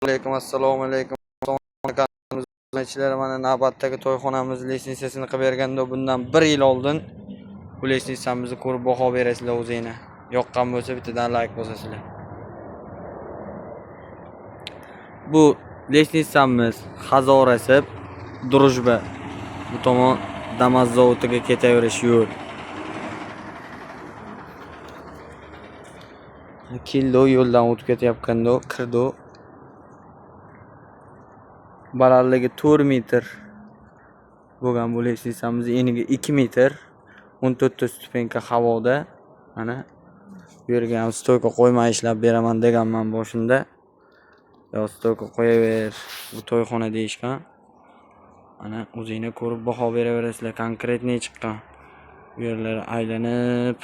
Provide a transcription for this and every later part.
Assalomu alaykum. Mana navbatdagi to'yxonamiz litsenziyasini qilib berganda bundan 1 yil oldin bu litsenziyamizni ko'rib baho berasizlar o'zingizlar. Yoqqan bo'lsa bittadan like bosasizlar. Bu litsenziyamiz Hazorasib Drujba. Bu tomon Damas zavodiga ketaverish yo'l. Keldi yo'ldan o'tib ketayotganda kirdi. Balandligi 4 metr bo'lgan bu litsenziyamiz eniga 2 metr 14 ta stupenka havoda. Mana bu yerga ham stoyka qo'ymay ishlab beraman deganman boshida. Yo stoyka qo'yaver, bu to'yxona deyishgan. Mana o'zingizlar ko'rib baho beraverasizlar. Konkretniy chiqqan. Bu yerlar aylanib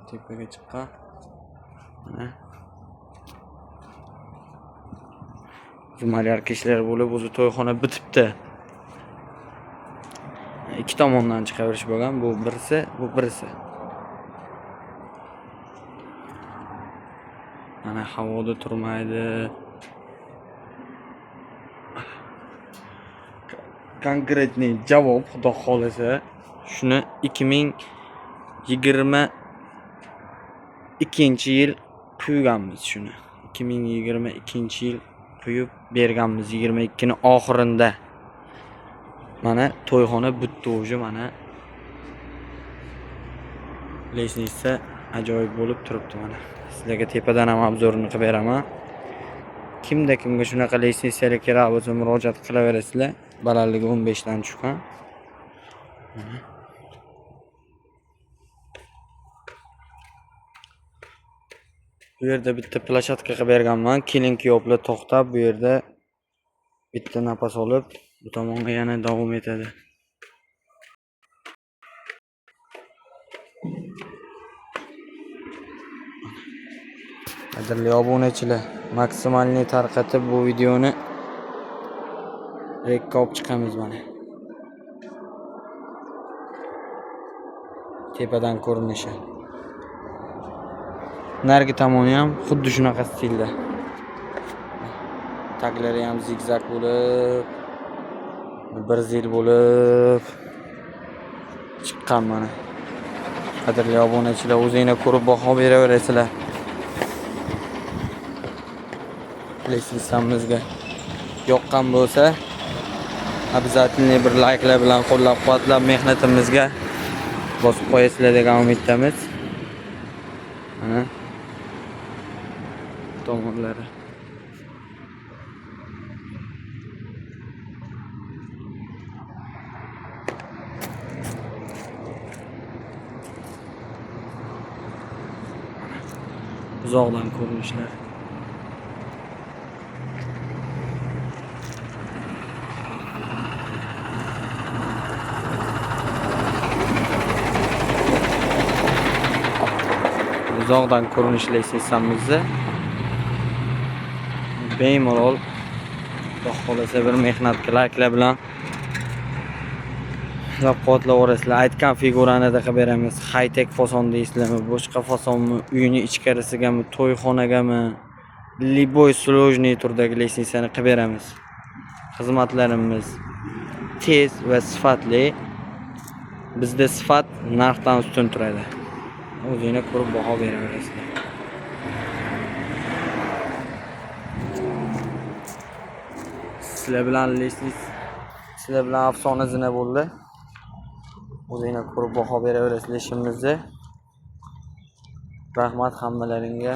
tepaga chiqqan. Mana Malyar kishlar bo'lib o'zi to'yxona bitibdi. Ikki tomondan chiqaverish bo'lgan. Bu birisi, bu birisi. Mana havoda turmaydi. Konkretniy javob xudo xolasa shuni 2022-yil quyganmiz shuni. 2022-yil quyib berganmiz 22 ni oxirida. Mana to'yxona bitdi o'zi mana. Litsenziyasi ajoyib bo'lib turibdi mana. Sizlarga tepadan ham obzorini qilib beraman. Kimga shunaqa litsenziyalar kerak bo'lsa murojaat qilaverasizlar. Balandligi 15 dan tushgan. Mana. Bu yerda bitta plashatka qilib berganman. Kelin-kuyovlar to'xtab bu yerda bitta nafas olib, bu tomonga yana davom etadi. Qadrli obunachilar, maksimalni tarqatib bu videoni rekka olib chiqamiz mana. Tepadan ko'rinishi. Narigi tomoni ham xuddi shunaqa stilda. Taglari ham zigzag bo'lib, bir zil bo'lib chiqqan mana. Qadrli obunachilar, o'zingizlar ko'rib baho beraverasizlar. Litsenziyamizga yoqqan bo'lsa, обязательно bir like'lar bilan qo'llab-quvvatlab mehnatimizga bosib qo'yasizlar degan umiddamiz. Mana tomonlari. Uzoqdan ko'rinishlar. Uzoqdan ko'rinishlar litsenziyamizni bemalol xohlasa bir mehnatga like'lar bilan qo'llab-quvvatlaverasizlar. Aytgan figurani da qilib beramiz. High-tech fason deysizlarmi, boshqa fasonmi, uyini ichkarisigami, to'yxonagami, liboy sложный turdagi litsenziyani qilib beramiz. Xizmatlarimiz tez va sifatli. Bizda sifat narxdan ustun turadi. O'zingizlar ko'rib baho beraverasizlar. Sizlar bilan afsona zina bo'ldi. O'zingizlar ko'rib baho beraverasizlar ishimizni. Rahmat hammalaringga.